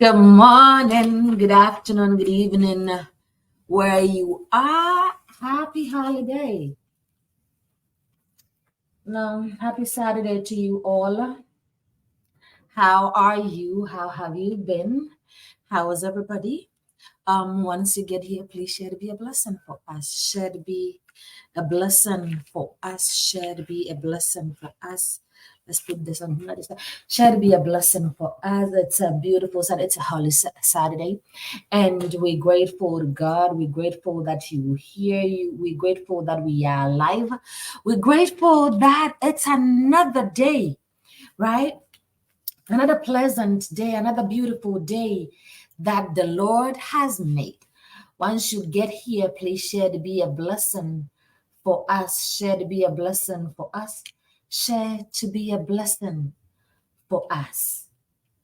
Good morning, good afternoon, good evening, where you are. Happy holiday. No, happy Saturday to you all. How are you? How have you been? How is everybody? Once you get here, please share to be a blessing for us. Share to be a blessing for us. Share to be a blessing for us. Let's put this on another side. Share to be a blessing for us. It's a beautiful Saturday. It's a holy Saturday. And we're grateful to God. We're grateful that you hear you. We're grateful that we are alive. We're grateful that it's another day, right? Another pleasant day, another beautiful day that the Lord has made. Once you get here, please share to be a blessing for us. Share to be a blessing for us. Share to be a blessing for us.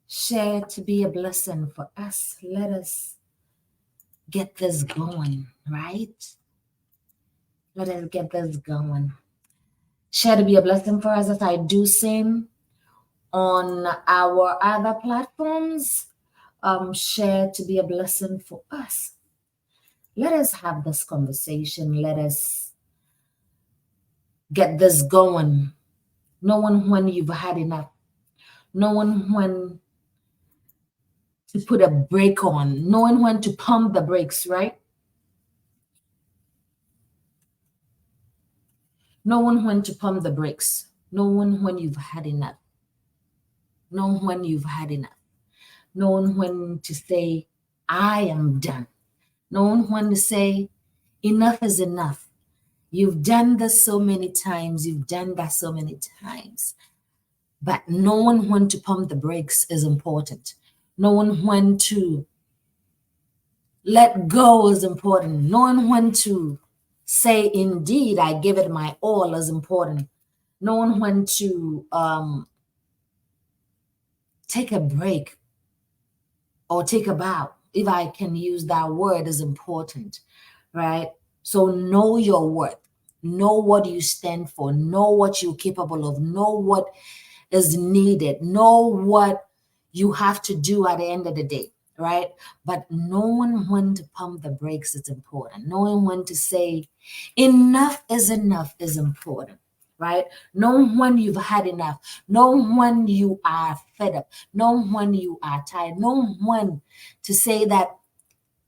Share to be a blessing for us. Let us get this going, right? Let us get this going. Share to be a blessing for us as I do same on our other platforms. Share to be a blessing for us. Let us have this conversation. Let us get this going. Knowing when you've had enough. Knowing when to put a brake on. Knowing when to pump the brakes, right? Knowing when to pump the brakes. Knowing when you've had enough. Knowing when you've had enough. Knowing when to say, I am done. Knowing when to say, enough is enough. You've done this so many times. You've done that so many times. But knowing when to pump the brakes is important. Knowing when to let go is important. Knowing when to say, indeed, I give it my all is important. Knowing when to take a break or take a bow, if I can use that word, is important, right? So know your worth. Know what you stand for. Know what you're capable of. Know what is needed. Know what you have to do at the end of the day, right? But knowing when to pump the brakes is important. Knowing when to say enough is important, right? Knowing when you've had enough. Knowing when you are fed up. Knowing when you are tired. Knowing when to say that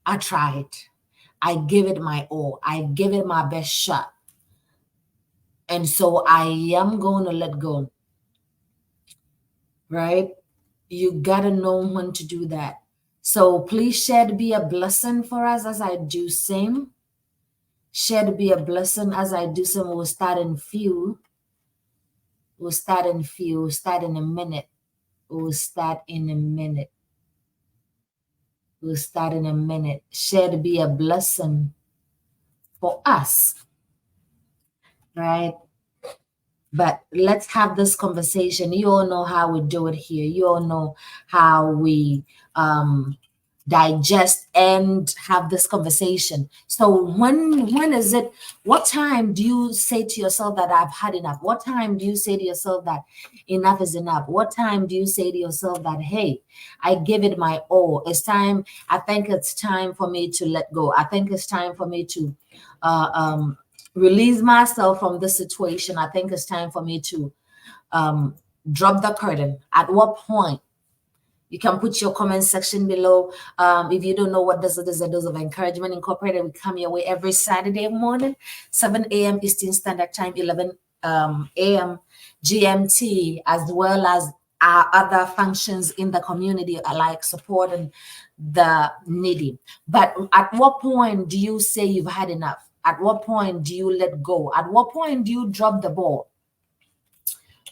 I tried. I give it my all. I give it my best shot. And so I am going to let go, right? You got to know when to do that. So please share to be a blessing for us as I do same. Share to be a blessing as I do same. We'll start in few. We'll start in few. We'll start in a minute. We'll start in a minute. We'll start in a minute. Share to be a blessing for us, right? But let's have this conversation. You all know how we do it here. You all know how we digest and have this conversation. So when is it, what time do you say to yourself that I've had enough? What time do you say to yourself that enough is enough? What time do you say to yourself that, hey, I give it my all? It's time. I think it's time for me to let go. I think it's time for me to release myself from this situation. I think it's time for me to drop the curtain. At what point? You can put your comment section below. If you don't know what this is, a dose of encouragement incorporated. We come your way every Saturday morning, 7 a.m. Eastern Standard Time, 11 a.m. GMT, as well as our other functions in the community, like supporting the needy. But at what point do you say you've had enough? At what point do you let go? At what point do you drop the ball?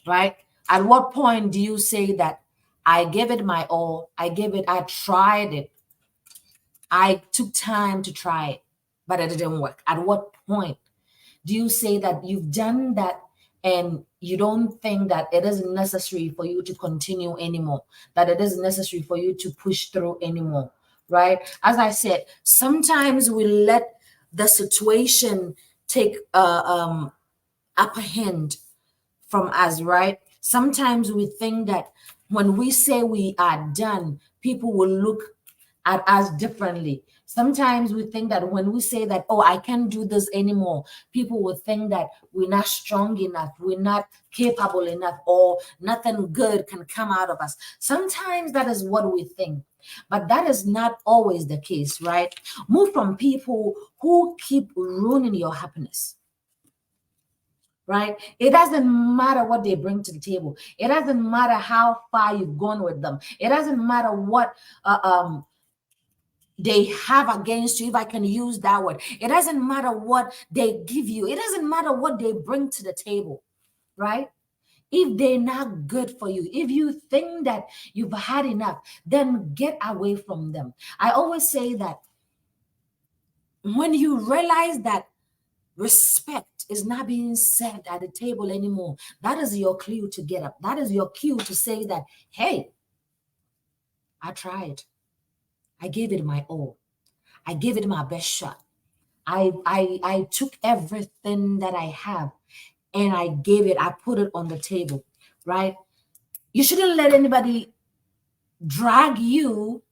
Right? At what point do you say that I gave it my all? I tried it. I took time to try it, but it didn't work. At what point do you say that you've done that and you don't think that it isn't necessary for you to continue anymore, that it isn't necessary for you to push through anymore, right? As I said, sometimes we let the situation take upper hand from us, right? Sometimes we think that When we say we are done, people will look at us differently. Sometimes we think that when we say that, oh, I can't do this anymore, people will think that we're not strong enough, we're not capable enough, or nothing good can come out of us. Sometimes that is what we think, but that is not always the case, right? Move from people who keep ruining your happiness. Right? It doesn't matter what they bring to the table. It doesn't matter how far you've gone with them. It doesn't matter what they have against you, if I can use that word. It doesn't matter what they give you. It doesn't matter what they bring to the table, right? If they're not good for you, if you think that you've had enough, then get away from them. I always say that when you realize that respect is not being said at the table anymore, that is your clue to get up. That is your cue to say that, hey, I tried. I gave it my all. I gave it my best shot. I took everything that I have and I gave it, I put it on the table, right? You shouldn't let anybody drag you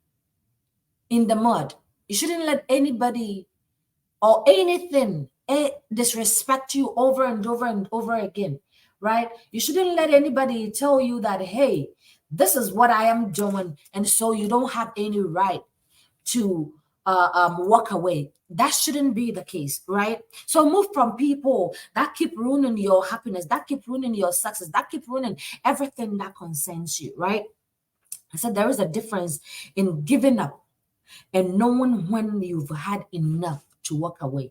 in the mud. You shouldn't let anybody or anything disrespect you over and over and over again, right? You shouldn't let anybody tell you that, hey, this is what I am doing, and so you don't have any right to walk away. That shouldn't be the case, right? So move from people that keep ruining your happiness, that keep ruining your success, that keep ruining everything that concerns you, right? I said there is a difference in giving up and knowing when you've had enough to walk away.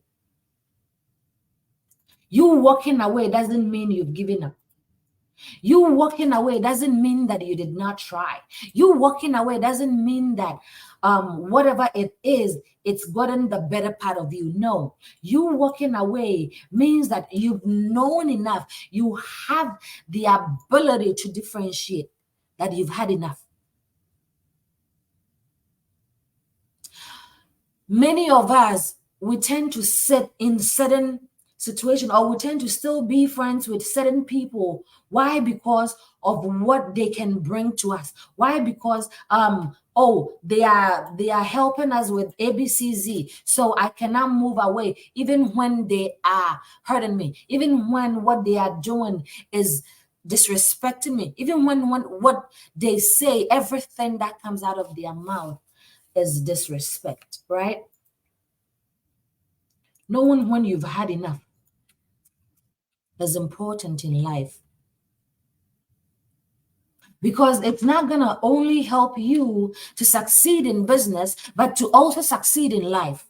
You walking away doesn't mean you've given up. You walking away doesn't mean that you did not try. You walking away doesn't mean that whatever it is, it's gotten the better part of you. No, you walking away means that you've known enough. You have the ability to differentiate that you've had enough. Many of us, we tend to sit in certain situation, or we tend to still be friends with certain people. Why? Because of what they can bring to us. Why? Because oh, they are helping us with abcz, so I cannot move away even when they are hurting me, even when what they are doing is disrespecting me, even when what they say, everything that comes out of their mouth is disrespect, right? Knowing when you've had enough is important in life, because it's not going to only help you to succeed in business, but to also succeed in life,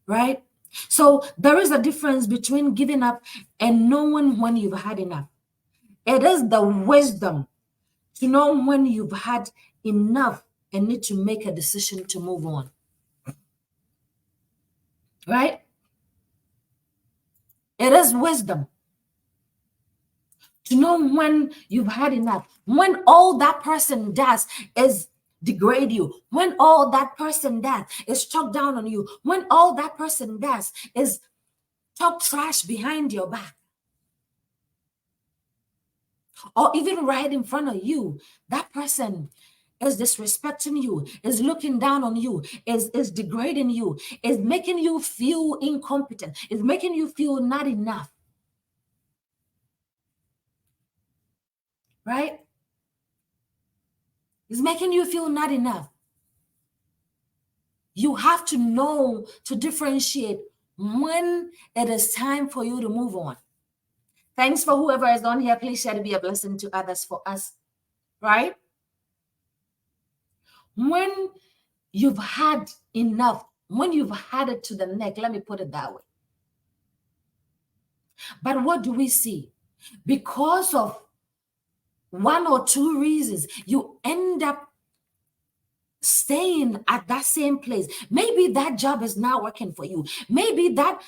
right? So there is a difference between giving up and knowing when you've had enough. It is the wisdom to know when you've had enough and need to make a decision to move on, right? It is wisdom to know when you've had enough, when all that person does is degrade you, when all that person does is talk down on you, when all that person does is talk trash behind your back, or even right in front of you, that person is disrespecting you, is looking down on you, is degrading you, is making you feel incompetent, is making you feel not enough, right? Is making you feel not enough. You have to know to differentiate when it is time for you to move on. Thanks for whoever is on here. Please share to be a blessing to others for us, right? When you've had enough, when you've had it to the neck, let me put it that way. But what do we see? Because of one or two reasons, you end up staying at that same place. Maybe that job is not working for you. Maybe that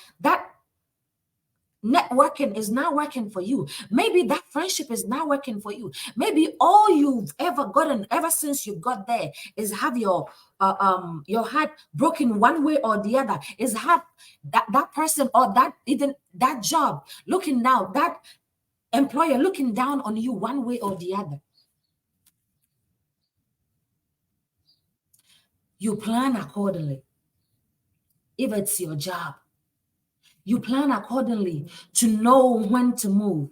networking is not working for you. Maybe that friendship is not working for you. Maybe all you've ever gotten ever since you got there is have your heart broken one way or the other, is have that person or that even that job looking now, that employer looking down on you one way or the other. You plan accordingly. If it's your job, you plan accordingly to know when to move,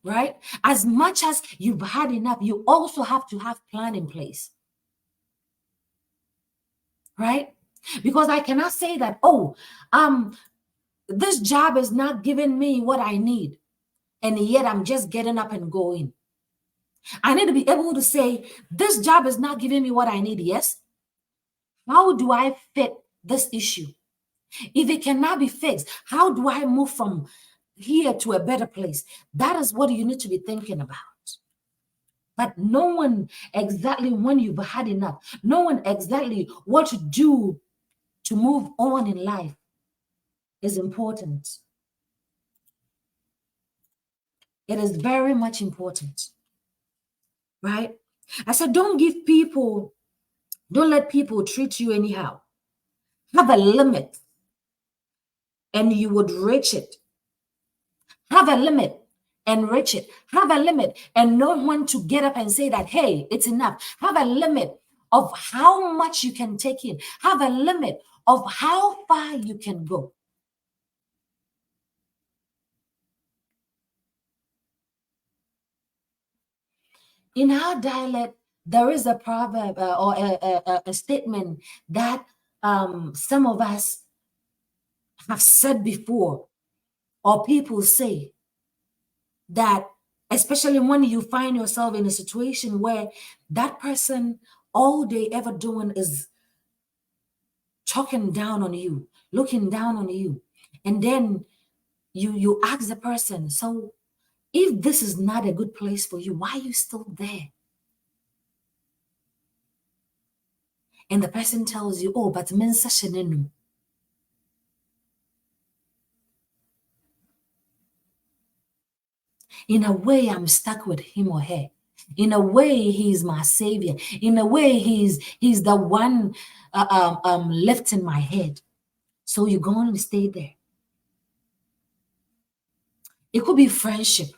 right? As much as you've had enough, you also have to have plan in place, right? Because I cannot say that, oh, this job is not giving me what I need, and yet I'm just getting up and going. I need to be able to say, this job is not giving me what I need. Yes. How do I fit this issue? If it cannot be fixed, how do I move from here to a better place? That is what you need to be thinking about. But knowing exactly when you've had enough, knowing exactly what to do to move on in life is important. It is very much important, right? I said, don't let people treat you anyhow. Have a limit and you would reach it. Have a limit and reach it. Have a limit and know when to get up and say that, hey, it's enough. Have a limit of how much you can take in. Have a limit of how far you can go. In our dialect, there is a proverb or a statement that some of us have said before, or people say that, especially when you find yourself in a situation where that person, all they ever doing is talking down on you, looking down on you, and then you ask the person, so if this is not a good place for you, why are you still there? And the person tells you, oh, but men sashenenu. In a way, I'm stuck with him or her. In a way, he's my savior. In a way, he's the one lifting my head. So you're going to stay there. It could be friendship.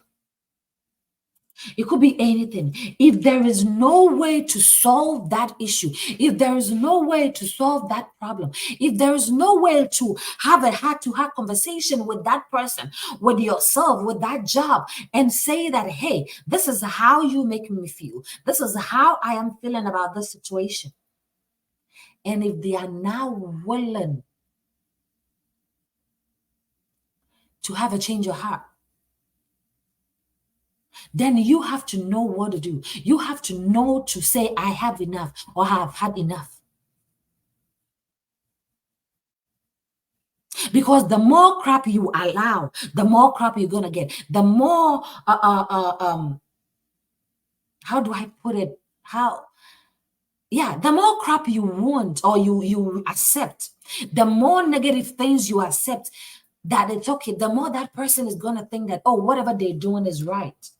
It could be anything. If there is no way to solve that issue, if there is no way to solve that problem, if there is no way to have a heart-to-heart conversation with that person, with yourself, with that job, and say that, hey, this is how you make me feel. This is how I am feeling about this situation. And if they are now willing to have a change of heart, then you have to know what to do. You have to know to say, I have enough or I have had enough. Because the more crap you allow, the more crap you're going to get. The more, how do I put it? The more crap you want or you accept, the more negative things you accept, that it's okay, the more that person is going to think that, oh, whatever they're doing is right.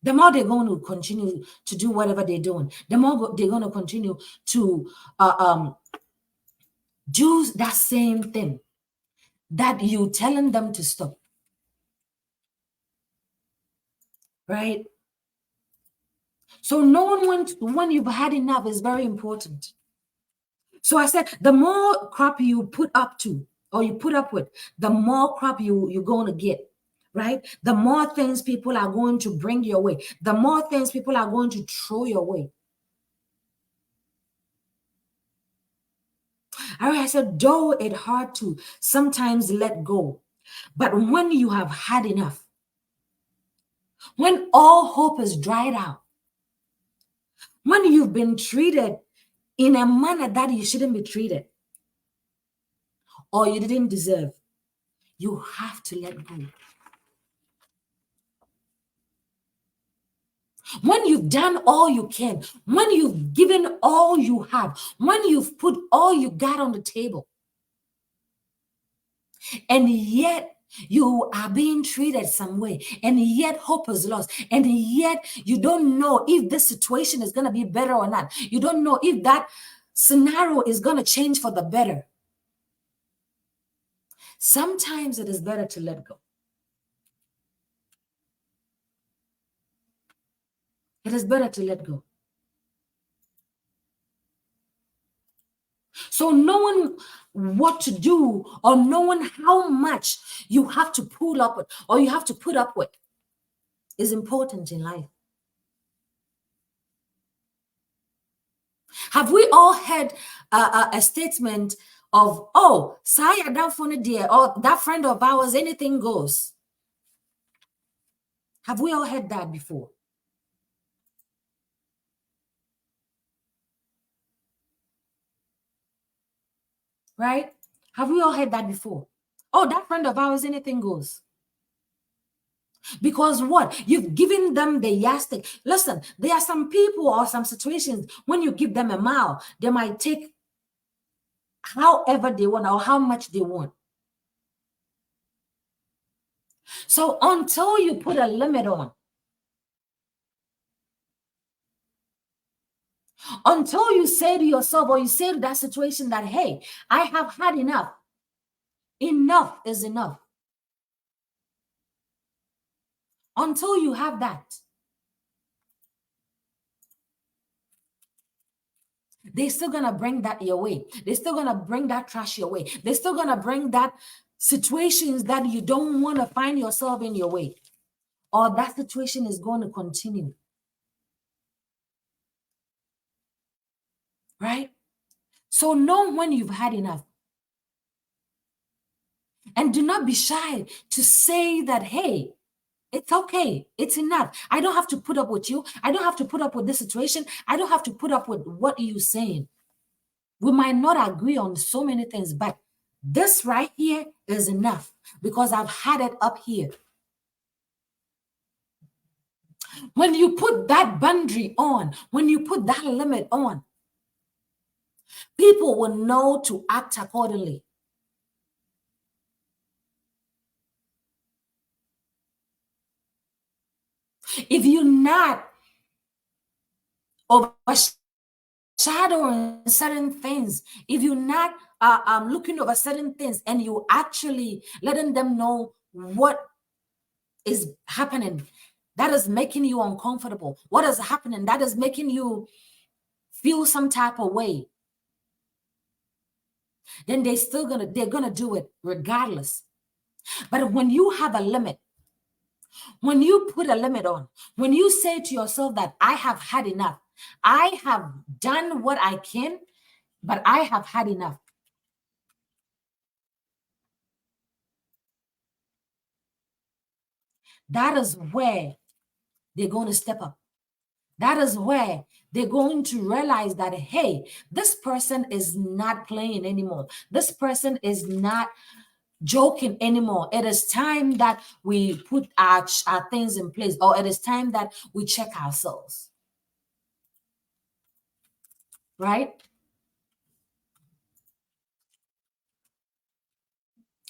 The more they're going to continue to do whatever they're doing, the more they're going to continue to do that same thing that you telling them to stop. Right? So knowing when you've had enough is very important. So I said, the more crap you put up to or you put up with, the more crap you're going to get. Right? The more things people are going to bring your way, the more things people are going to throw your way. All right, I said, though it's hard to sometimes let go, but when you have had enough, when all hope is dried out, when you've been treated in a manner that you shouldn't be treated or you didn't deserve, you have to let go. When you've done all you can, when you've given all you have, when you've put all you got on the table, and yet you are being treated some way, and yet hope is lost, and yet you don't know if this situation is going to be better or not. You don't know if that scenario is going to change for the better. Sometimes it is better to let go. It is better to let go. So knowing what to do or knowing how much you have to pull up with or you have to put up with is important in life. Have we all heard a statement of, oh, Saya down for dear, or that friend of ours, anything goes? Have we all heard that before? Right? Have we all heard that before? Oh, that friend of ours, anything goes. Because what? You've given them the yardstick. Listen, there are some people or some situations when you give them a mile, they might take however they want or how much they want. So until you put a limit on, until you say to yourself or you say to that situation that, hey, I have had enough. Enough is enough. Until you have that, they're still going to bring that your way. They're still going to bring that trash your way. They're still going to bring that situations that you don't want to find yourself in your way. Or that situation is going to continue. Right? So know when you've had enough. And do not be shy to say that, hey, it's okay. It's enough. I don't have to put up with you. I don't have to put up with this situation. I don't have to put up with what you're saying. We might not agree on so many things, but this right here is enough because I've had it up here. When you put that boundary on, when you put that limit on, people will know to act accordingly. If you're not overshadowing certain things, if you're not looking over certain things and you actually letting them know what is happening, that is making you uncomfortable, what is happening, that is making you feel some type of way, then they're gonna do it regardless. But when you have a limit, when you put a limit on, when you say to yourself that I have had enough, I have done what I can, but I have had enough. That is where they're going to step up. That is where they're going to realize that, hey, this person is not playing anymore. This person is not joking anymore. It is time that we put our things in place, or it is time that we check ourselves. Right?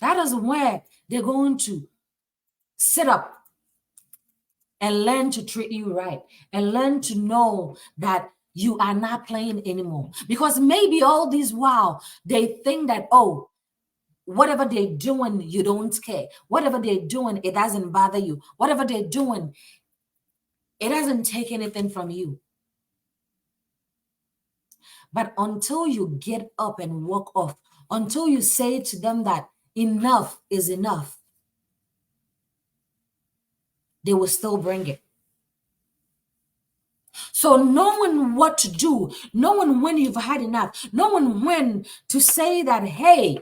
That is where they're going to sit up and learn to treat you right and learn to know that you are not playing anymore. Because maybe all these while they think that, oh, whatever they're doing, you don't care. Whatever they're doing, it doesn't bother you. Whatever they're doing, it doesn't take anything from you. But until you get up and walk off, until you say to them that enough is enough, they will still bring it. So knowing what to do, knowing when you've had enough, knowing when to say that, hey,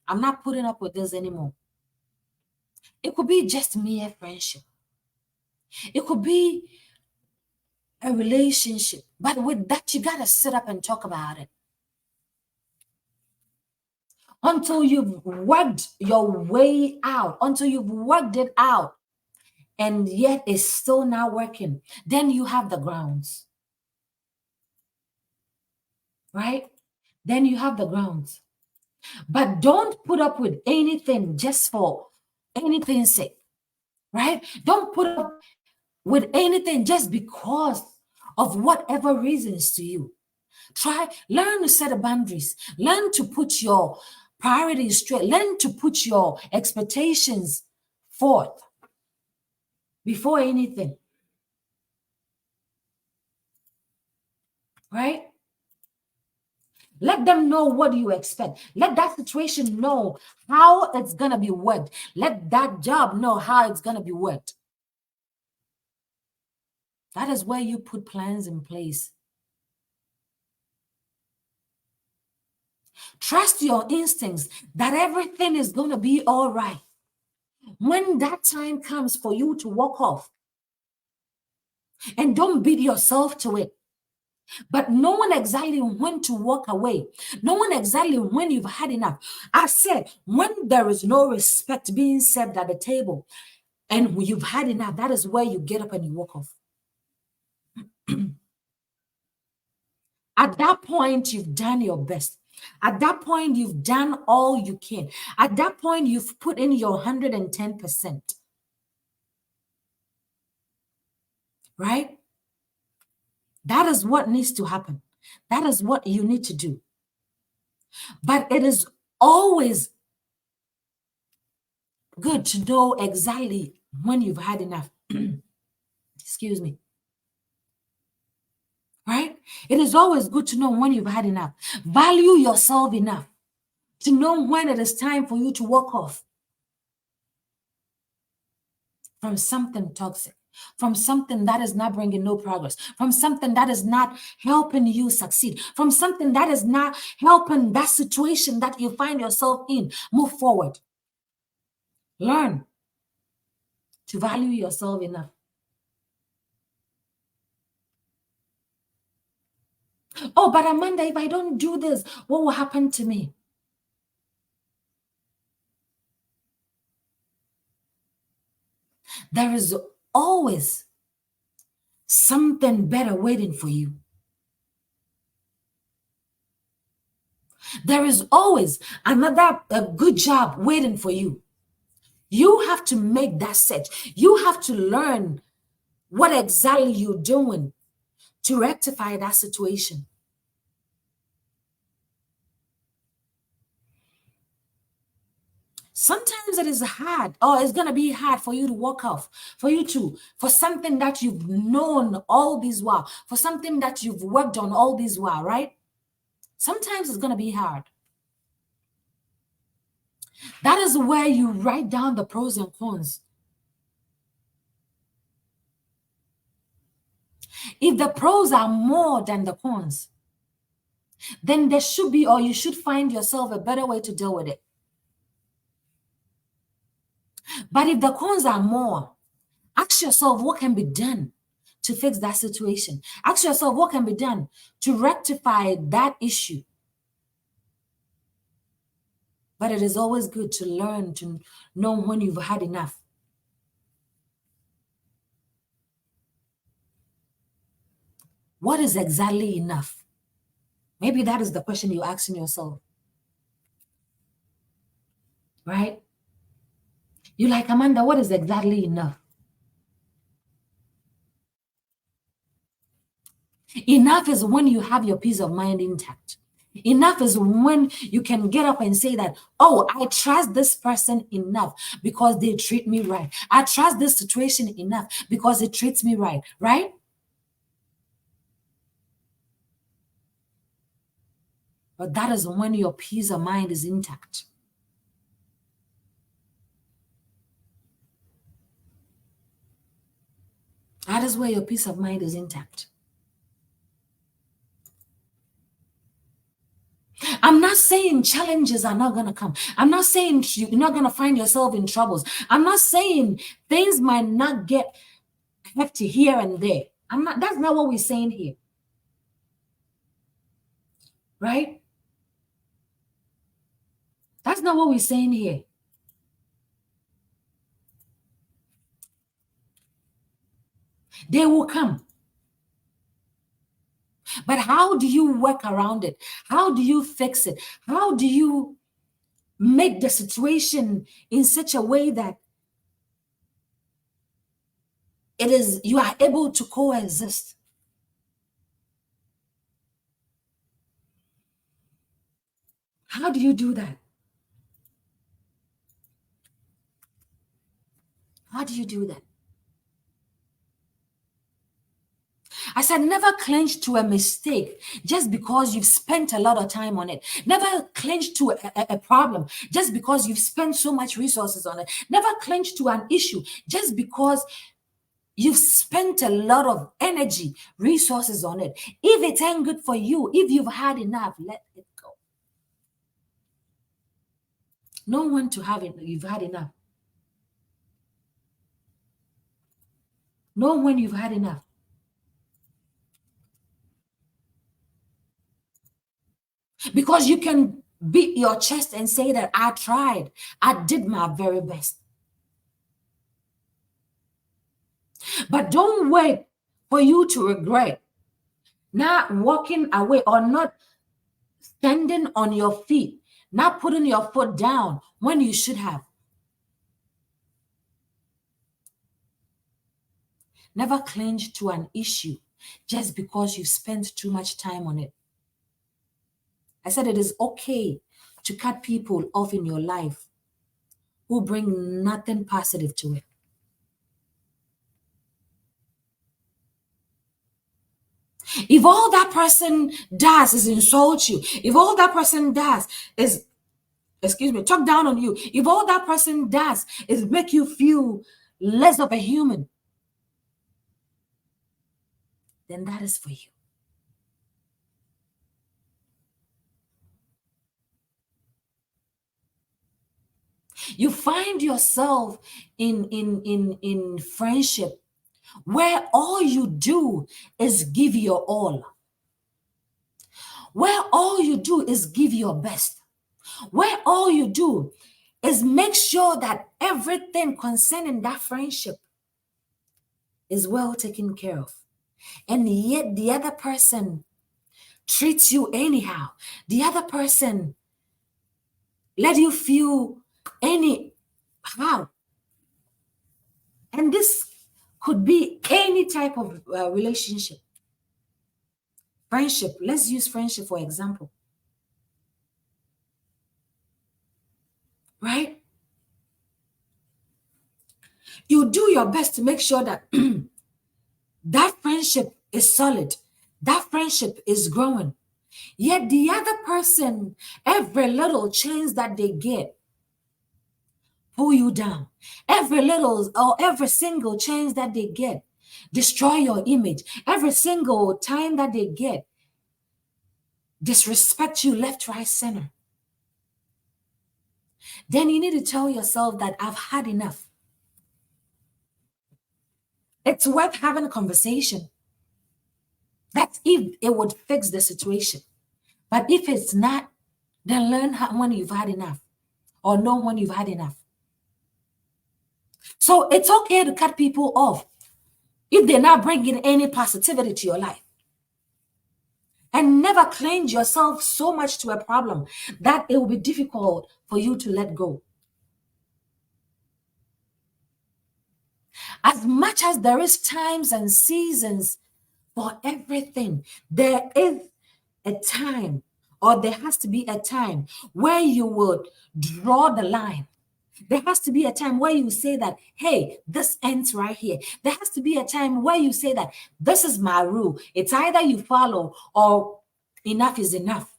I'm not putting up with this anymore. It could be just mere friendship. It could be a relationship. But with that, you got to sit up and talk about it. Until you've worked your way out, until you've worked it out, and yet it's still not working, then you have the grounds. Right? Then you have the grounds. But don't put up with anything just for anything's sake. Right? Don't put up with anything just because of whatever reasons to you. Learn to set boundaries. Learn to put your priorities straight. Learn to put your expectations forth before anything, right? Let them know what you expect. Let that situation know how it's going to be worked. Let that job know how it's going to be worked. That is where you put plans in place. Trust your instincts that everything is going to be all right. When that time comes for you to walk off, and don't beat yourself to it, but knowing exactly when to walk away, knowing exactly when you've had enough. I said, when there is no respect being served at the table and you've had enough, that is where you get up and you walk off. At that point, you've done your best. At that point, you've done all you can. At that point, you've put in your 110%. Right? That is what needs to happen. That is what you need to do. But it is always good to know exactly when you've had enough. Excuse me. Right? It is always good to know when you've had enough. Value yourself enough to know when it is time for you to walk off from something toxic, from something that is not bringing no progress, from something that is not helping you succeed, from something that is not helping that situation that you find yourself in move forward. Learn to value yourself enough. Oh, but Amanda, if I don't do this, what will happen to me? There is always something better waiting for you. There is always another a good job waiting for you. You have to make that set. You have to learn what exactly you're doing to rectify that situation. Sometimes it is hard, or it's going to be hard for you to walk off, for something that you've known all this while, for something that you've worked on all this while, right? Sometimes it's going to be hard. That is where you write down the pros and cons. If the pros are more than the cons, then there should be, or you should find yourself a better way to deal with it. But if the cons are more, ask yourself what can be done to fix that situation. Ask yourself what can be done to rectify that issue. But it is always good to learn to know when you've had enough. What is exactly enough? Maybe that is the question you're asking yourself, right? You're like, Amanda, what is exactly enough? Enough is when you have your peace of mind intact. Enough is when you can get up and say that, oh, I trust this person enough because they treat me right. I trust this situation enough because it treats me right, right? But that is when your peace of mind is intact. That is where your peace of mind is intact. I'm not saying challenges are not going to come. I'm not saying you're not going to find yourself in troubles. I'm not saying things might not get hefty here and there. That's not what we're saying here. Right? That's not what we're saying here. They will come. But how do you work around it? How do you fix it? How do you make the situation in such a way that you are able to coexist? How do you do that? How do you do that? I said, never clinch to a mistake just because you've spent a lot of time on it. Never clinch to a problem just because you've spent so much resources on it. Never clinch to an issue just because you've spent a lot of energy, resources on it. If it ain't good for you, if you've had enough, let it go. Know when to have it, you've had enough. Know when you've had enough. Because you can beat your chest and say that I tried, I did my very best. But don't wait for you to regret not walking away or not standing on your feet, not putting your foot down when you should have. Never cling to an issue just because you spent too much time on it. I said it is okay to cut people off in your life who bring nothing positive to it. If all that person does is insult you, if all that person does is, excuse me, talk down on you, if all that person does is make you feel less of a human, then that is for you. You find yourself in friendship where all you do is give your all, where all you do is give your best, where all you do is make sure that everything concerning that friendship is well taken care of. And yet the other person treats you anyhow. The other person let you feel anyhow. And this could be any type of relationship. Friendship. Let's use friendship for example. Right? You do your best to make sure that that friendship is solid. That friendship is growing. Yet the other person, every little chance that they get, pull you down. Every little or every single chance that they get, destroy your image. Every single time that they get, disrespect you left, right, center. Then you need to tell yourself that I've had enough. It's worth having a conversation. That's if it would fix the situation. But if it's not, then learn how, when you've had enough or know when you've had enough. So it's okay to cut people off if they're not bringing any positivity to your life. And never cling yourself so much to a problem that it will be difficult for you to let go. As much as there is times and seasons for everything, there is a time, or there has to be a time where you would draw the line. There has to be a time where you say that, hey, this ends right here. There has to be a time where you say that this is my rule. It's either you follow or enough is enough.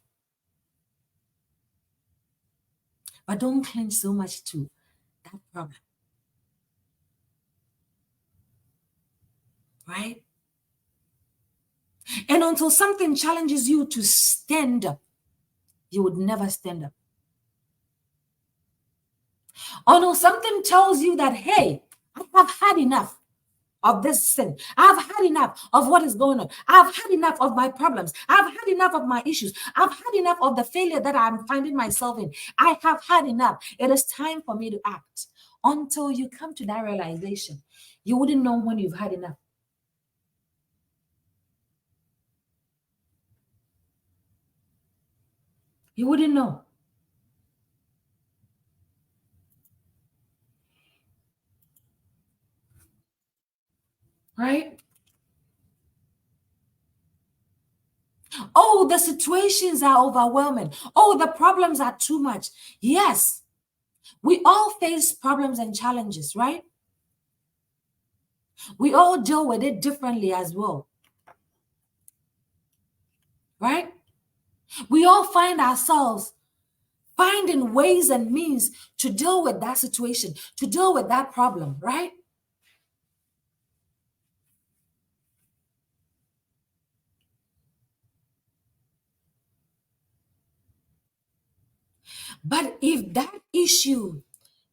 But don't cling so much to that problem. Right? And until something challenges you to stand up, you would never stand up. Until something tells you that, hey, I have had enough of this sin. I've had enough of what is going on. I've had enough of my problems. I've had enough of my issues. I've had enough of the failure that I'm finding myself in. I have had enough. It is time for me to act. Until you come to that realization, you wouldn't know when you've had enough. You wouldn't know, right? Oh, the situations are overwhelming. Oh, the problems are too much. Yes, we all face problems and challenges, right? We all deal with it differently as well, right? We all find ourselves finding ways and means to deal with that situation, to deal with that problem, right? But if that issue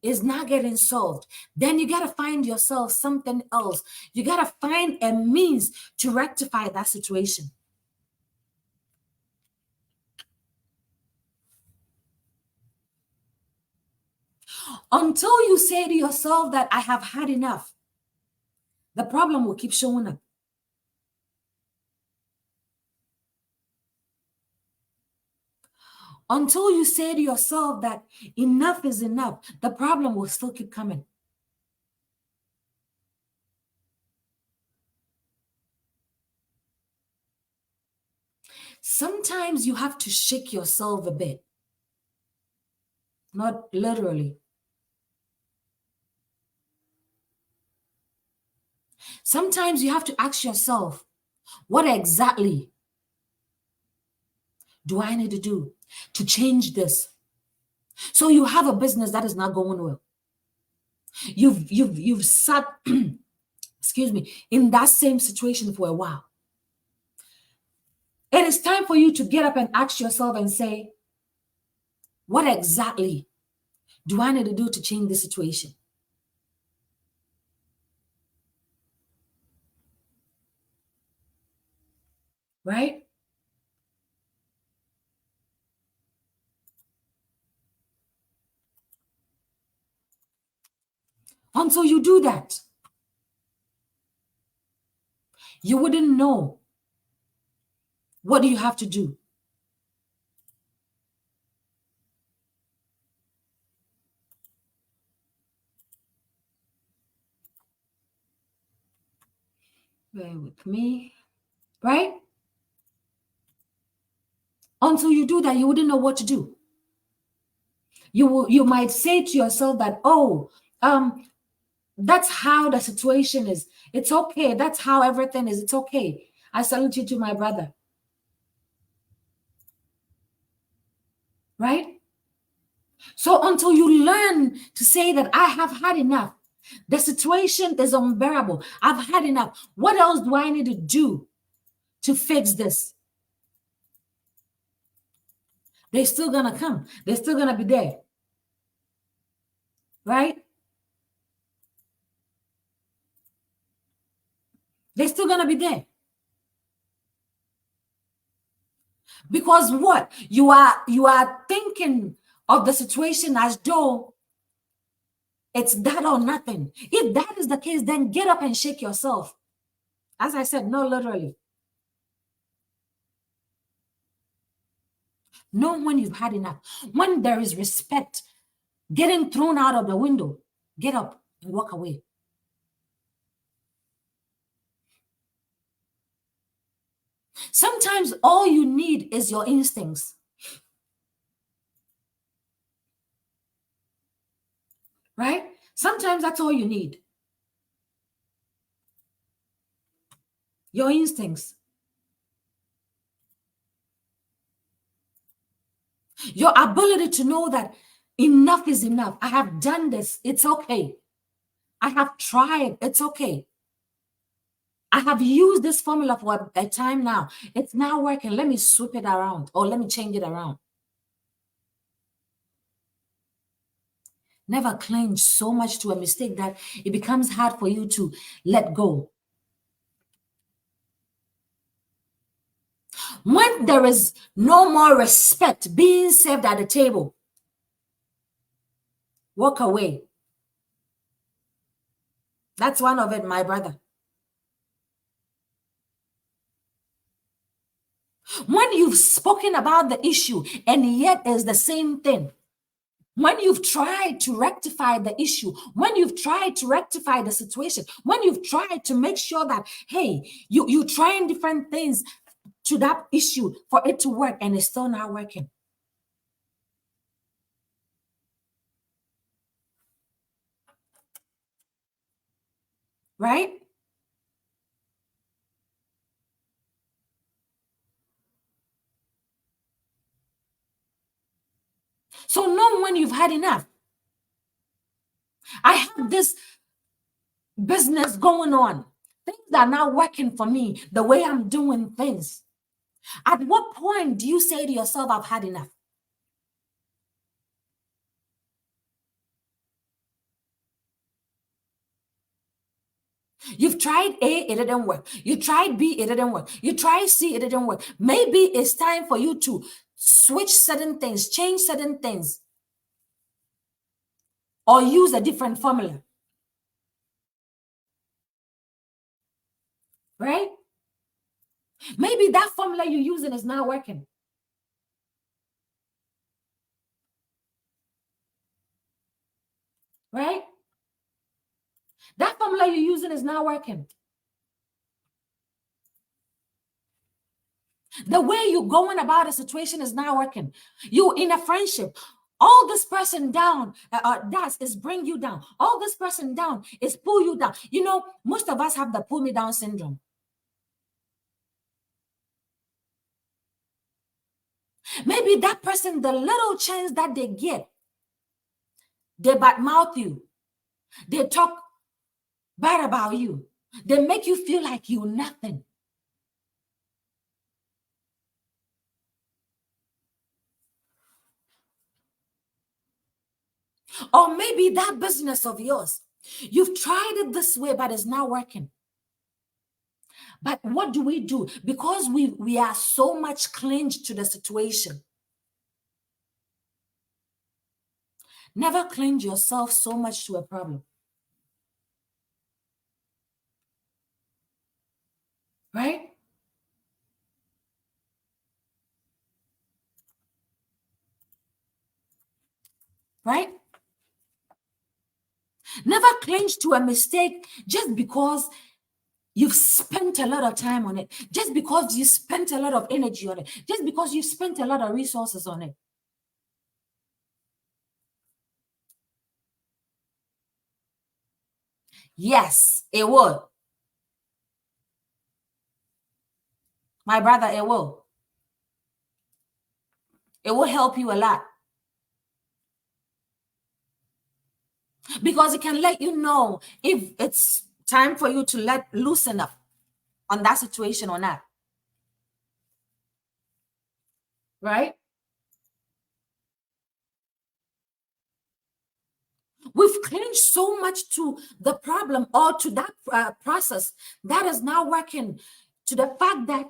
is not getting solved, then you got to find yourself something else. You got to find a means to rectify that situation. Until you say to yourself that I have had enough, the problem will keep showing up. Until you say to yourself that enough is enough, the problem will still keep coming. Sometimes you have to shake yourself a bit, not literally. Sometimes you have to ask yourself, what exactly do I need to do to change this? So you have a business that is not going well. You've sat, excuse me, in that same situation for a while. It is time for you to get up and ask yourself and say, what exactly do I need to do to change this situation? Right? Until you do that, you wouldn't know what do you have to do. Bear with me, right? Until you do that, you wouldn't know what to do. You might say to yourself that, oh, um, that's how the situation is. It's okay. That's how everything is. It's okay. I salute you to my brother, right? So until you learn to say that I have had enough, the situation is unbearable. I've had enough. What else do I need to do to fix this? They're still gonna come. They're still gonna be there, right? They're still gonna be there. Because what? You are thinking of the situation as though it's that or nothing. If that is the case, then get up and shake yourself. As I said, no, literally. Know when you've had enough. When there is respect getting thrown out of the window, get up and walk away. Sometimes all you need is your instincts, right? Sometimes that's all you need. Your instincts. Your ability to know that enough is enough. I have done this. It's okay. I have tried. It's okay. I have used this formula for a time now. It's now working. Let me sweep it around or let me change it around. Never cling so much to a mistake that it becomes hard for you to let go. When there is no more respect being served at the table, walk away. That's one of it, my brother. When you've spoken about the issue and yet it's the same thing, when you've tried to rectify the issue, when you've tried to rectify the situation, when you've tried to make sure that, hey, you're trying different things to that issue for it to work and it's still not working, right? So know when you've had enough. I have this business going on. Things are not working for me the way I'm doing things. At what point do you say to yourself, I've had enough? You've tried A, it didn't work. You tried B, it didn't work. You tried C, it didn't work. Maybe it's time for you to switch certain things, change certain things, or use a different formula, right? Maybe that formula you're using is not working, right? That formula you're using is not working. The way you're going about a situation is not working. You in a friendship, all this person down does is bring you down. All this person down is pull you down. You know, most of us have the pull me down syndrome. Maybe that person, the little chance that they get, they badmouth you. They talk bad about you. They make you feel like you're nothing. Or maybe that business of yours, you've tried it this way, but it's not working. But what do we do? Because we are so much clinged to the situation. Never cling yourself so much to a problem. Right? Right? Never cling to a mistake just because you've spent a lot of time on it, just because you spent a lot of energy on it, just because you spent a lot of resources on it. Yes, it will. My brother, it will. It will help you a lot because it can let you know if it's time for you to let loosen up on that situation or not. Right? We've clinged so much to the problem or to that process that is not working, to the fact that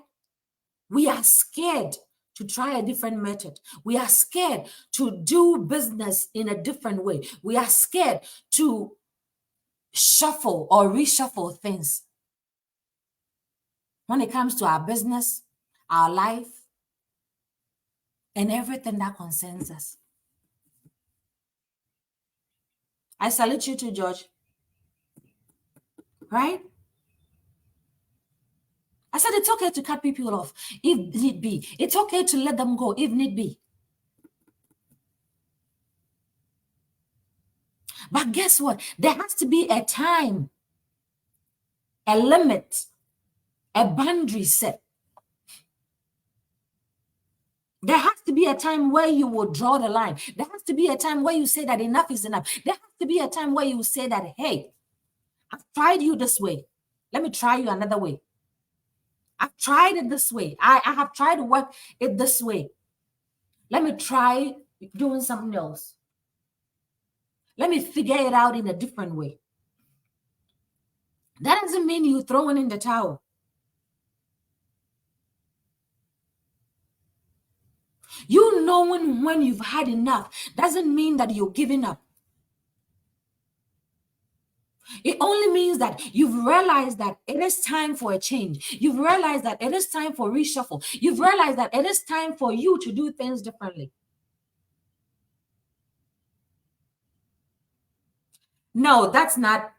we are scared to try a different method. We are scared to do business in a different way. We are scared to shuffle or reshuffle things when it comes to our business, our life, and everything that concerns us. I salute you too, George. Right? I said it's okay to cut people off if need be. It's okay to let them go if need be. But guess what? There has to be a time, a limit, a boundary set. There has to be a time where you will draw the line. There has to be a time where you say that enough is enough. There has to be a time where you say that, hey, I've tried you this way. Let me try you another way. I've tried it this way. I have tried to work it this way. Let me try doing something else. Let me figure it out in a different way. That doesn't mean you throwing in the towel. You knowing when you've had enough doesn't mean that you're giving up. It only means that you've realized that it is time for a change. You've realized that it is time for reshuffle. You've realized that it is time for you to do things differently. No, that's not.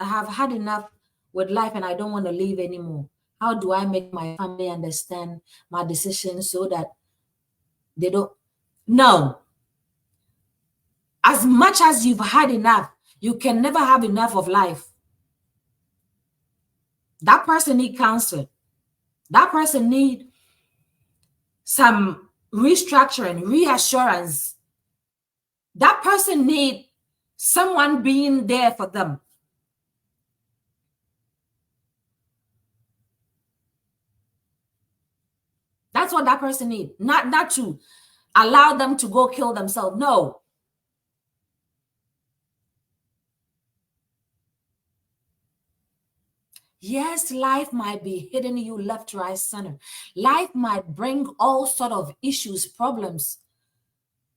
I have had enough with life and I don't want to live anymore. How do I make my family understand my decisions so that they don't? No. As much as you've had enough, you can never have enough of life. That person need counseling. That person need some restructuring, reassurance, That person need someone being there for them. That's what that person need. Not to allow them to go kill themselves. No. Yes, life might be hitting you left, right, center. Life might bring all sort of issues, problems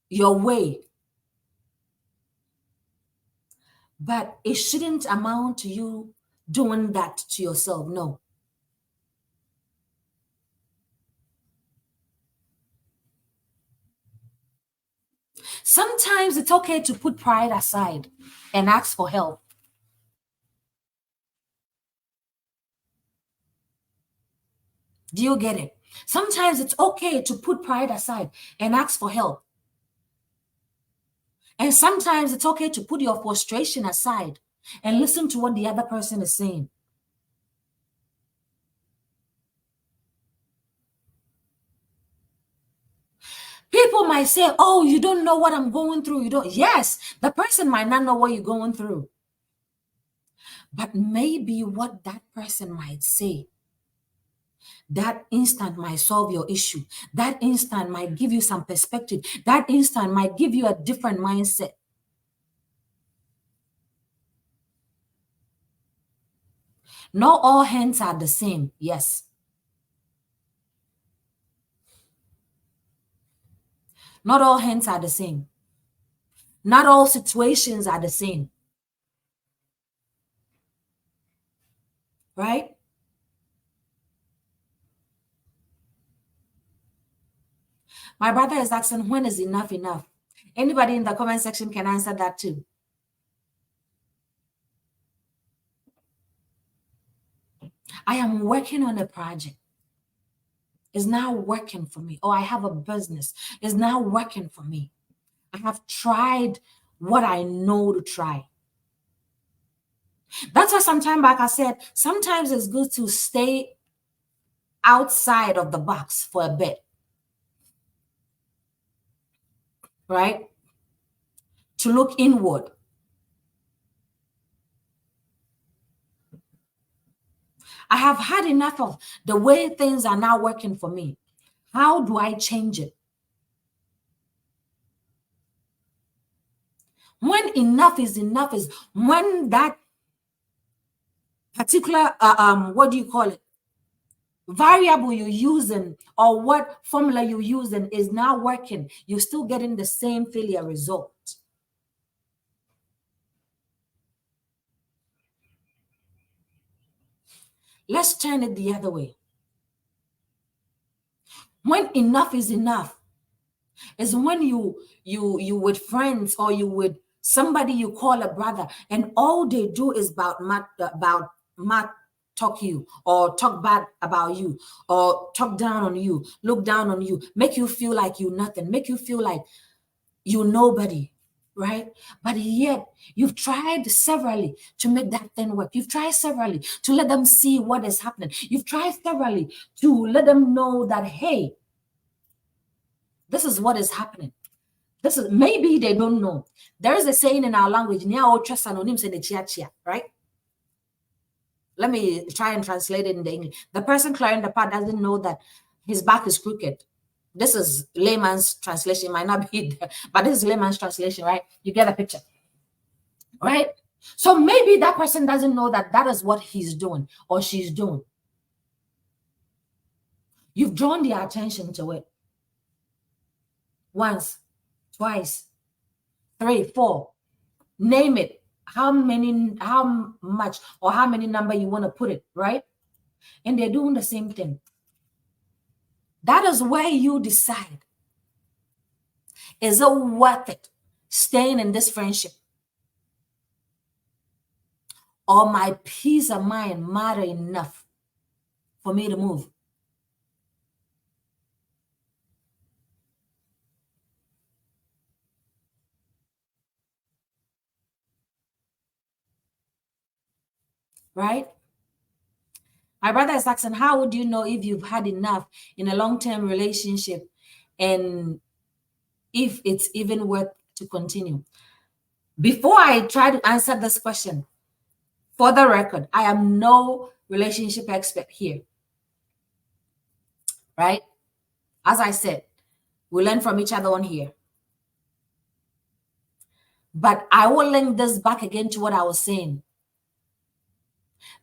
your way, but it shouldn't amount to you doing that to yourself. No. Sometimes it's okay to put pride aside and ask for help. Do you get it? Sometimes it's okay to put pride aside and ask for help. And sometimes it's okay to put your frustration aside and listen to what the other person is saying. People might say, oh, you don't know what I'm going through. You don't. Yes, the person might not know what you're going through. But maybe what that person might say, that instant might solve your issue. That instant might give you some perspective. That instant might give you a different mindset. Not all hands are the same. Yes. Not all hands are the same. Not all situations are the same. Right? My brother is asking, when is enough enough? Anybody in the comment section can answer that too. I am working on a project. It's now working for me. Or I have a business. It's now working for me. I have tried what I know to try. That's why some time back I said, sometimes it's good to stay outside of the box for a bit, right? To look inward. I have had enough of the way things are now working for me. How do I change it? When enough is when that particular what do you call it, variable you're using or what formula you're using is now working, you're still getting the same failure result. Let's turn it the other way. When enough is when you with friends or you with somebody you call a brother and all they do is about talk you or talk bad about you or talk down on you, look down on you, make you feel like you nothing, make you feel like you nobody, right? But yet you've tried severally to make that thing work. You've tried severally to let them see what is happening. You've tried severally to let them know that, hey, this is what is happening. This is, maybe they don't know. There is a saying in our language, right? Let me try and translate it in the English. The person clearing the path doesn't know that his back is crooked. This is layman's translation, might not be there, but this is layman's translation, right? You get a picture, right? So maybe that person doesn't know that that is what he's doing or she's doing. You've drawn their attention to it once, twice, three, four, name it. How many, how much, or how many number you want to put it, right? And they're doing the same thing. That is where you decide, is it worth it staying in this friendship? Or my peace of mind matter enough for me to move? Right? My brother is asking, how would you know if you've had enough in a long-term relationship and if it's even worth to continue. Before I try to answer this question, for the record, I am no relationship expert here, right? As I said, we learn from each other on here. But I will link this back again to what I was saying.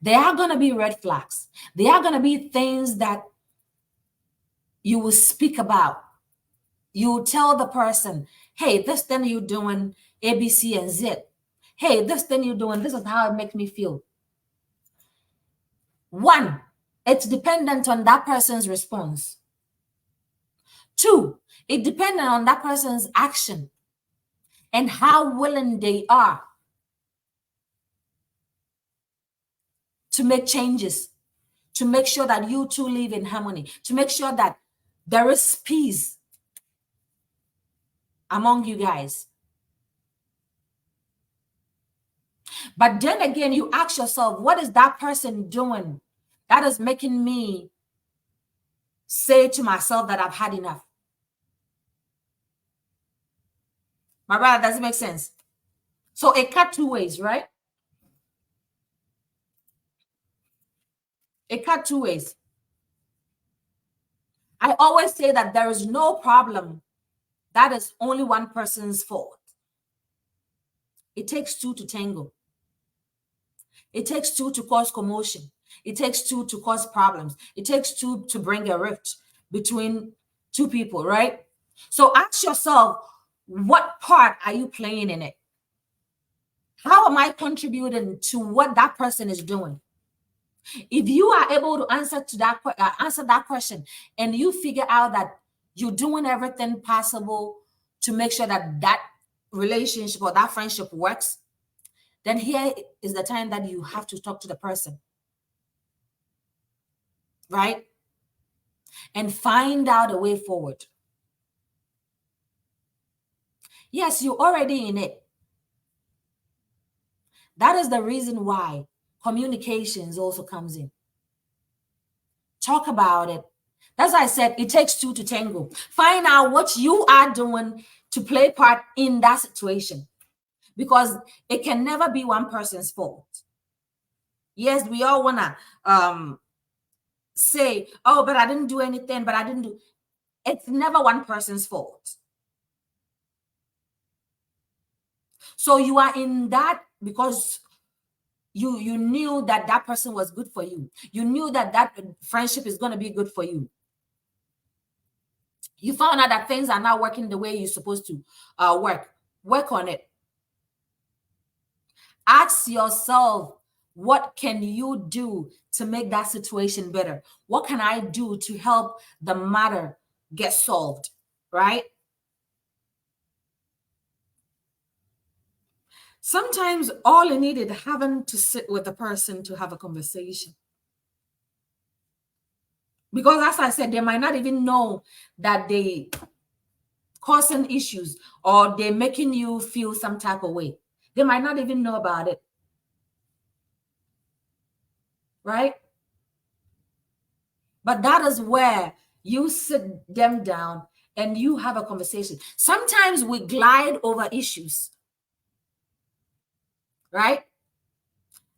There are going to be red flags. There are going to be things that you will speak about. You tell the person, hey, this thing you're doing, A, B, C, and Z. Hey, this thing you're doing, this is how it makes me feel. One, it's dependent on that person's response. Two, it depends on that person's action and how willing they are to make changes, to make sure that you two live in harmony, to make sure that there is peace among you guys. But then again, you ask yourself, what is that person doing that is making me say to myself that I've had enough? My brother, does it make sense? So it cut two ways, right? It cut two ways. I always say that there is no problem that is only one person's fault. It takes two to tango. It takes two to cause commotion. It takes two to cause problems. It takes two to bring a rift between two people, right? So ask yourself, what part are you playing in it? How am I contributing to what that person is doing? If you are able to answer that question, and you figure out that you're doing everything possible to make sure that that relationship or that friendship works, then here is the time that you have to talk to the person, right? And find out a way forward. Yes, you're already in it. That is the reason why communications also comes in. Talk about it. That's why I said it takes two to tango. Find out what you are doing to play part in that situation, because it can never be one person's fault. Yes, we all want to say, oh, but I didn't do anything, but I didn't do. It's never one person's fault. So you are in that because you knew that that person was good for you. You knew that that friendship is going to be good for you. You found out that things are not working the way you're supposed to work on it. Ask yourself, what can you do to make that situation better? What can I do to help the matter get solved, right? Sometimes all you need is having to sit with the person to have a conversation. Because as I said, they might not even know that they causing issues or they're making you feel some type of way. They might not even know about it. Right? But that is where you sit them down and you have a conversation. Sometimes we glide over issues. Right?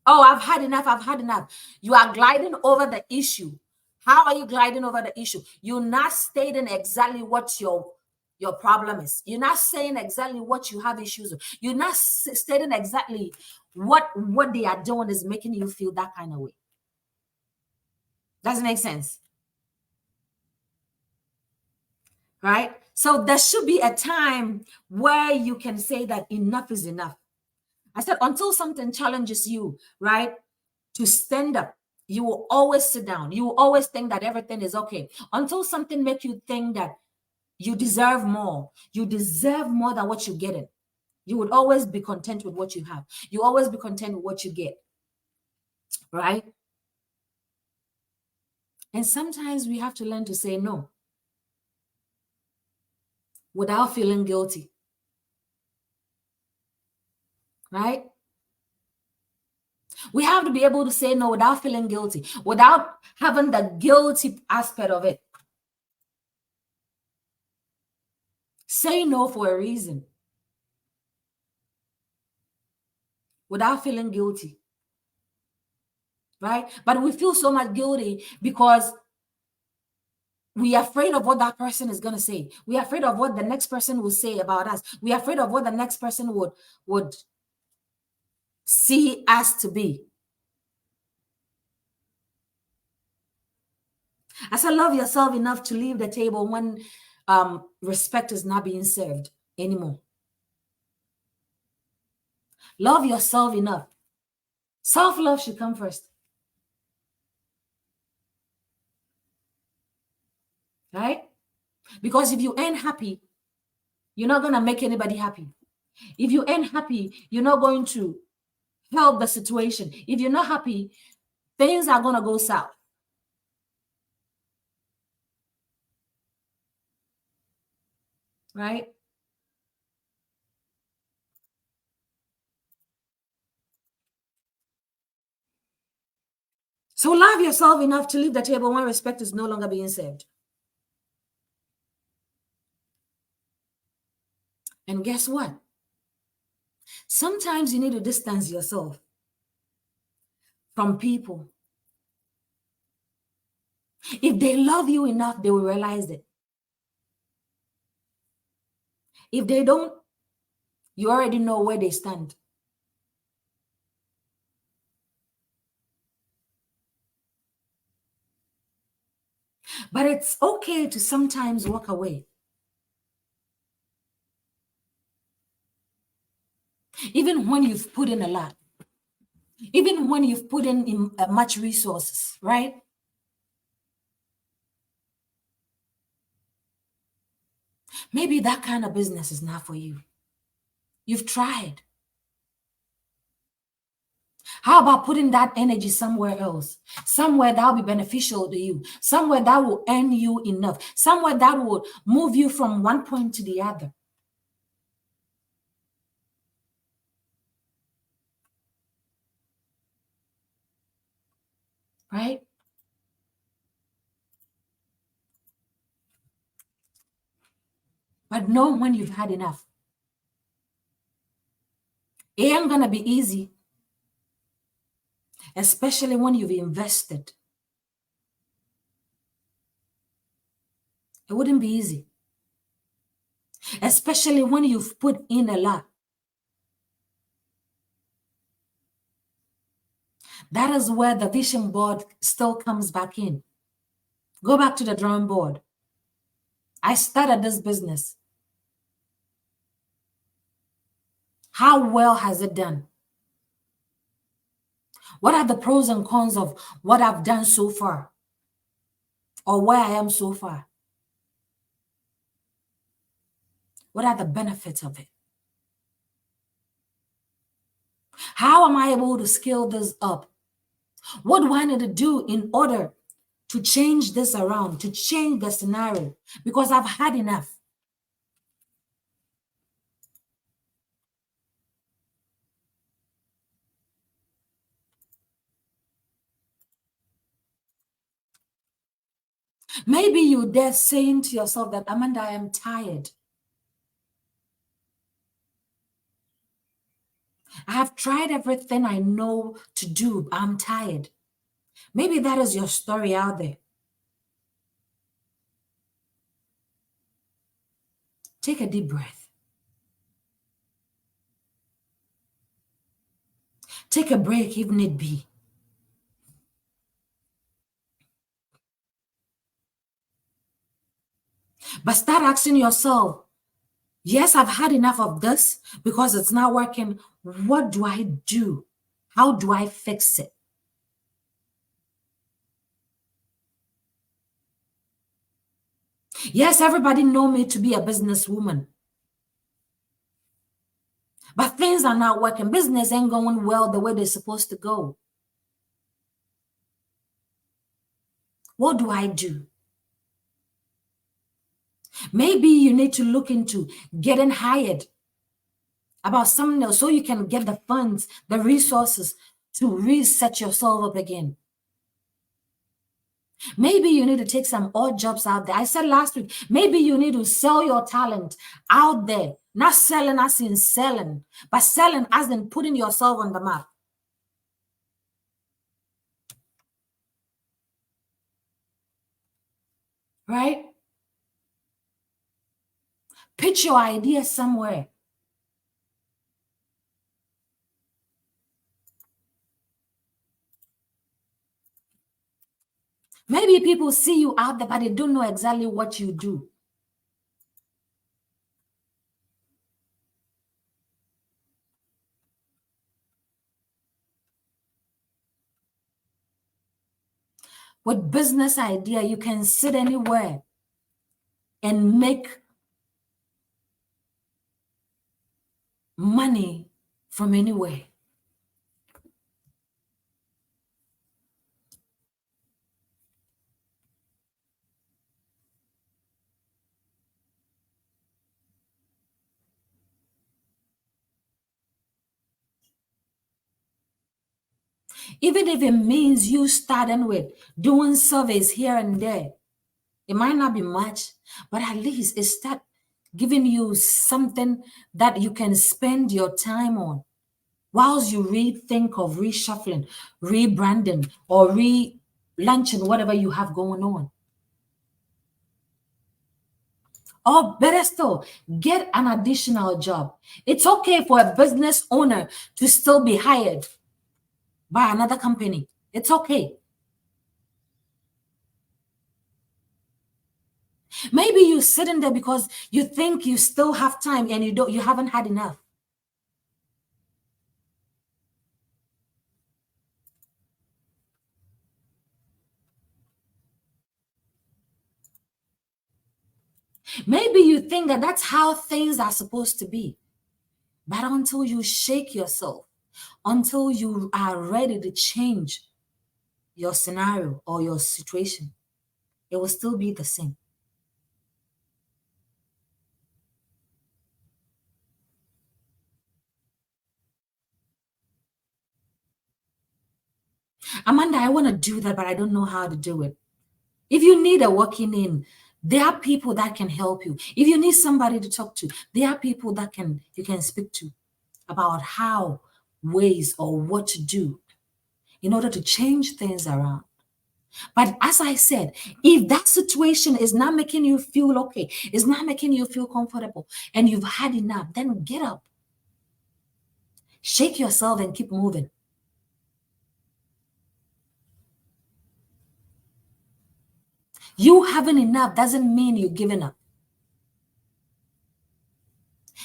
Oh, I've had enough. I've had enough. You are gliding over the issue. How are you gliding over the issue? You're not stating exactly what your problem is. You're not saying exactly what you have issues with. You're not stating exactly what they are doing is making you feel that kind of way. Doesn't make sense. Right? So there should be a time where you can say that enough is enough. I said, until something challenges you, right, to stand up, you will always sit down. You will always think that everything is okay. Until something makes you think that you deserve more. You deserve more than what you're getting. You would always be content with what you have. You always be content with what you get. Right? And sometimes we have to learn to say no without feeling guilty. Right? We have to be able to say no without feeling guilty, without having the guilty aspect of it. Say no for a reason. without feeling guilty, right? But we feel so much guilty because we are afraid of what that person is going to say. We are afraid of what the next person will say about us. We are afraid of what the next person would see us to be. I said, love yourself enough to leave the table when respect is not being served anymore. Love yourself enough. Self-love should come first. Right? Because if you ain't happy, you're not going to make anybody happy. If you ain't happy, you're not going to help the situation. If you're not happy, things are going to go south. Right? So love yourself enough to leave the table when respect is no longer being served. And guess what? Sometimes you need to distance yourself from people. If they love you enough, they will realize it. If they don't, you already know where they stand. But it's okay to sometimes walk away. Even when you've put in a lot. Even when you've put in much resources, right? Maybe that kind of business is not for you. You've tried. How about putting that energy somewhere else? Somewhere that will be beneficial to you. Somewhere that will earn you enough. Somewhere that will move you from one point to the other. Right? But know when you've had enough. It ain't gonna be easy, especially when you've invested. It wouldn't be easy, especially when you've put in a lot. That is where the vision board still comes back in. Go back to the drawing board. I started this business. How well has it done? What are the pros and cons of what I've done so far or where I am so far? What are the benefits of it? How am I able to scale this up? What do I need to do in order to change this around, to change the scenario? Because I've had enough. Maybe you're there saying to yourself that, Amanda, I am tired. I have tried everything I know to do. I'm tired. Maybe that is your story out there. Take a deep breath. Take a break if need be. But start asking yourself, yes, I've had enough of this because it's not working. What do I do? How do I fix it? Yes, everybody know me to be a businesswoman. But things are not working. Business ain't going well the way they're supposed to go. What do I do? Maybe you need to look into getting hired about something else so you can get the funds, the resources to reset yourself up again. Maybe you need to take some odd jobs out there. I said last week, maybe you need to sell your talent out there Not selling as in selling, but selling as in putting yourself on the map. Right? Pitch your idea somewhere. Maybe people see you out there, but they don't know exactly what you do. With business idea, you can sit anywhere and make money from anywhere. Even if it means you starting with doing surveys here and there, it might not be much, but at least it start giving you something that you can spend your time on whilst you rethink of reshuffling, rebranding, or relaunching whatever you have going on. Or better still, get an additional job. It's okay for a business owner to still be hired by another company. It's okay. Maybe you're sitting there because you think you still have time and you haven't had enough. Maybe you think that that's how things are supposed to be. But until you shake yourself, until you are ready to change your scenario or your situation, it will still be the same. Amanda, I want to do that, but I don't know how to do it. If you need a working in, there are people that can help you. If you need somebody to talk to, there are people that you can speak to about how, ways, or what to do in order to change things around. But as I said, if that situation is not making you feel okay, is not making you feel comfortable, and you've had enough, then get up, shake yourself, and keep moving. You having enough doesn't mean you're giving up.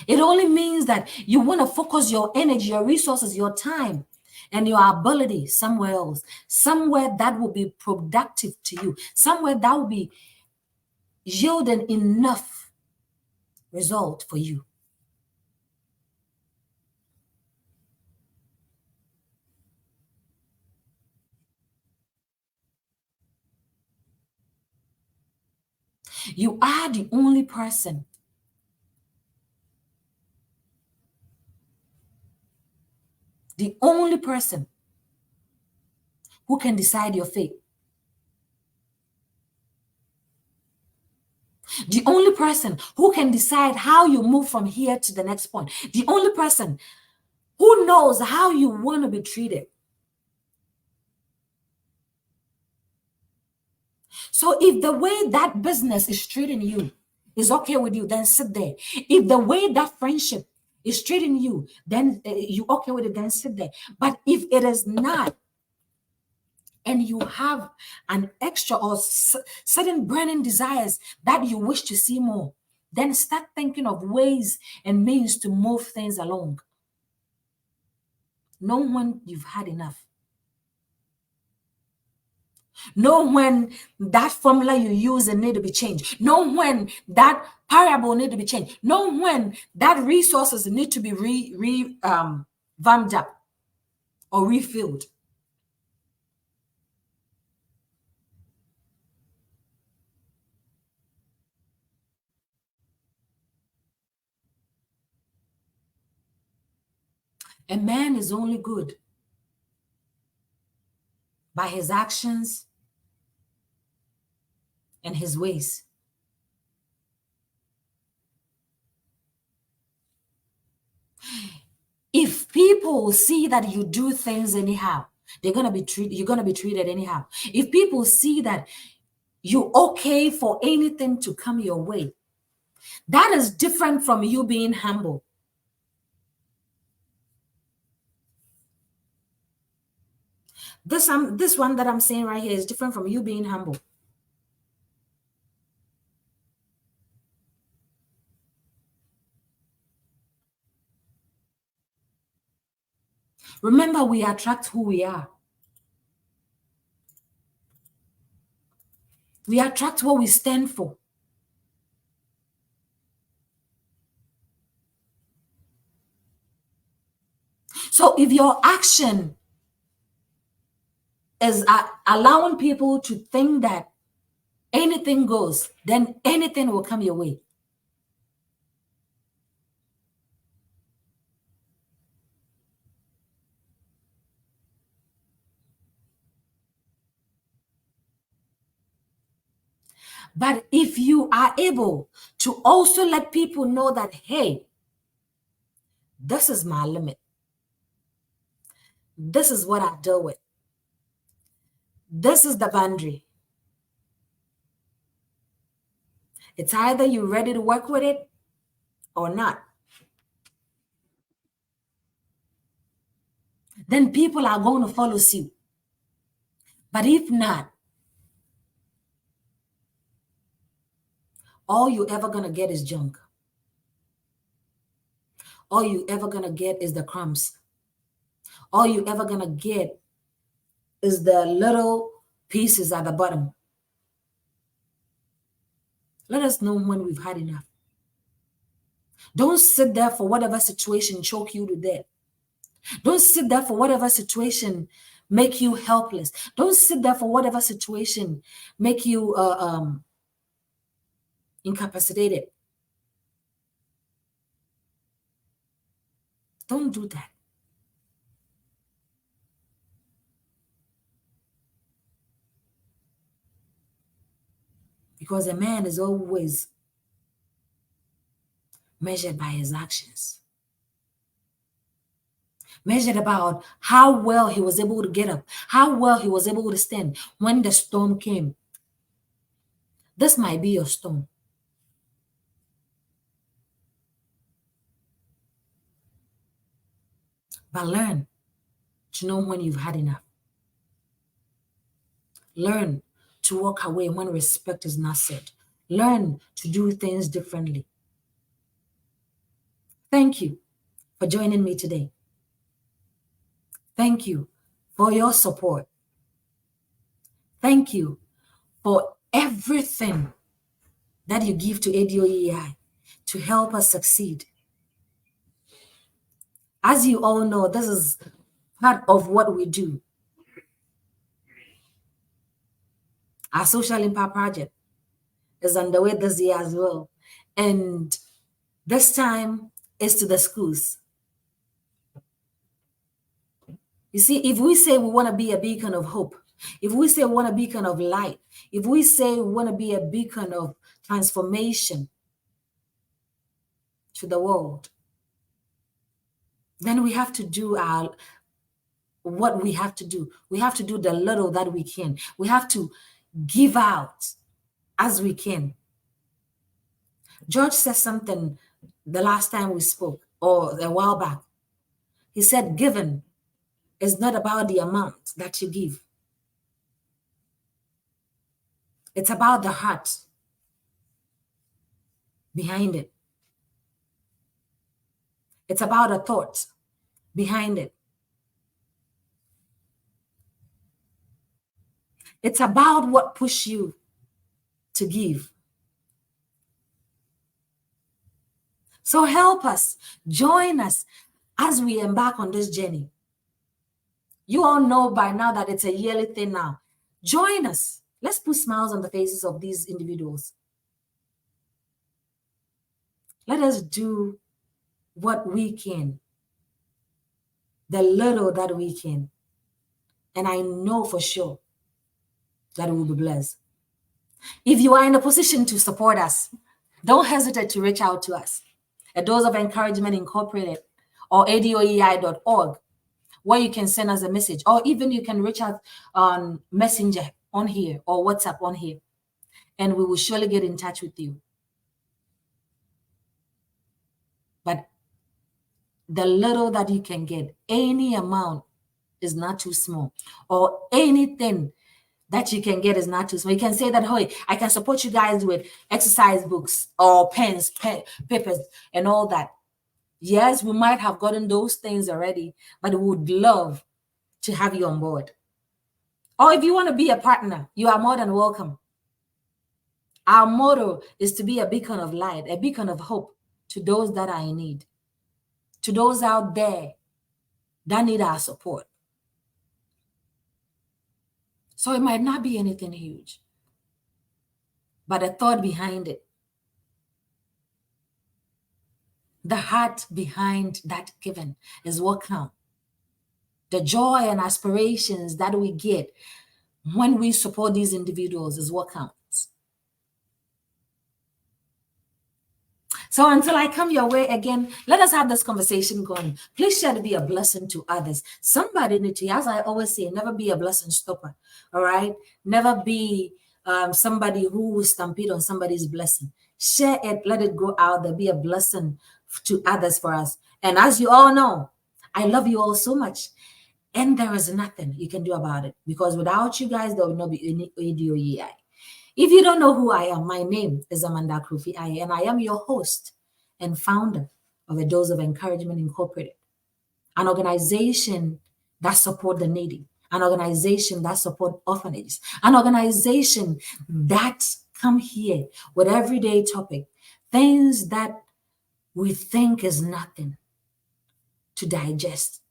It only means that you want to focus your energy, your resources, your time, and your ability somewhere else, somewhere that will be productive to you, somewhere that will be yielding enough result for you. You are the only person who can decide your fate. The only person who can decide how you move from here to the next point. The only person who knows how you want to be treated. So if the way that business is treating you is okay with you, then sit there. If the way that friendship is treating you, then you okay with it, then sit there. But if it is not, and you have an extra or certain burning desires that you wish to see more, then start thinking of ways and means to move things along. Know when you've had enough. Know when that formula you use and need to be changed. Know when that parable need to be changed. Know when that resources need to be vamped up or refilled. A man is only good by his actions and his ways. If people see that you do things anyhow, you're gonna be treated anyhow. If people see that you're okay for anything to come your way, that is different from you being humble. This one that I'm saying right here is different from you being humble. Remember, we attract who we are. We attract what we stand for. So if your action is allowing people to think that anything goes, then anything will come your way. But if you are able to also let people know that, hey, this is my limit, this is what I deal with, this is the boundary. It's either you're ready to work with it or not. Then people are going to follow suit. But if not, all you ever going to get is junk. All you ever going to get is the crumbs. All you ever going to get is the little pieces at the bottom. Let us know when we've had enough. Don't sit there for whatever situation choke you to death. Don't sit there for whatever situation make you helpless. Don't sit there for whatever situation make you incapacitated. Don't do that. Because a man is always measured by his actions. Measured about how well he was able to get up, how well he was able to stand when the storm came. This might be your storm. But learn to know when you've had enough. Learn to walk away when respect is not said. Learn to do things differently. Thank you for joining me today. Thank you for your support. Thank you for everything that you give to ADOEI to help us succeed. As you all know, this is part of what we do. Our social impact project is underway this year as well. And this time is to the schools. You see, if we say we want to be a beacon of hope, if we say we want a beacon of light, if we say we want to be a beacon of transformation to the world, then we have to do what we have to do. We have to do the little that we can. We have to give out as we can. George said something the last time we spoke, or a while back. He said, giving is not about the amount that you give. It's about the heart behind it. It's about a thought behind it. It's about what pushes you to give. So help us, join us as we embark on this journey. You all know by now that it's a yearly thing now. Join us. Let's put smiles on the faces of these individuals. Let us do what we can, the little that we can. And I know for sure that we will be blessed. If you are in a position to support us, don't hesitate to reach out to us. A Dose of Encouragement Incorporated or adoei.org, where you can send us a message, or even you can reach out on Messenger on here or WhatsApp on here, and we will surely get in touch with you. But the little that you can get, any amount is not too small, or anything that you can get is not too small. You can say that, hey, I can support you guys with exercise books or pens, papers, and all that. Yes, we might have gotten those things already, but we would love to have you on board. Or if you want to be a partner, you are more than welcome. Our motto is to be a beacon of light, a beacon of hope to those that are in need, to those out there that need our support. So it might not be anything huge, but the thought behind it, the heart behind that giving is what counts. The joy and aspirations that we get when we support these individuals is what counts. So until I come your way again, let us have this conversation going. Please share to be a blessing to others. Somebody need to, as I always say, never be a blessing stopper. All right? Never be somebody who will stampede on somebody's blessing. Share it, let it go out there, be a blessing to others for us. And as you all know, I love you all so much. And there is nothing you can do about it, because without you guys, there will not be any ADOEI. If you don't know who I am, my name is Amanda Krufi, and I am your host and founder of A Dose of Encouragement Incorporated, an organization that supports the needy, an organization that supports orphanages, an organization that come here with everyday topic, things that we think is nothing, to digest,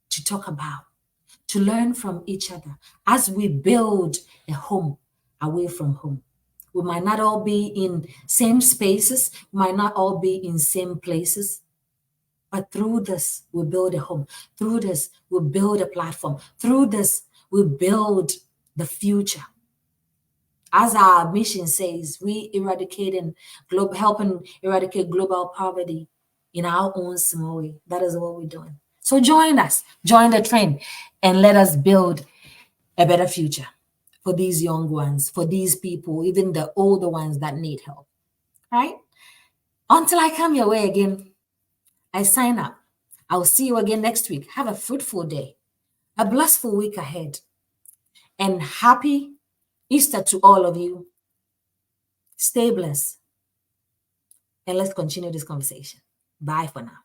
to talk about, to learn from each other as we build a home away from home. We might not all be in same spaces, might not all be in same places, but through this, we build a home. Through this, we build a platform. Through this, we build the future. As our mission says, we helping eradicate global poverty in our own small way. That is what we're doing. So join us, join the train, and let us build a better future for these young ones, for these people, even the older ones that need help. Right? Until I come your way again, I sign up. I'll see you again next week. Have a fruitful day, a blissful week ahead, and happy Easter to all of you. Stay blessed, and let's continue this conversation. Bye for now.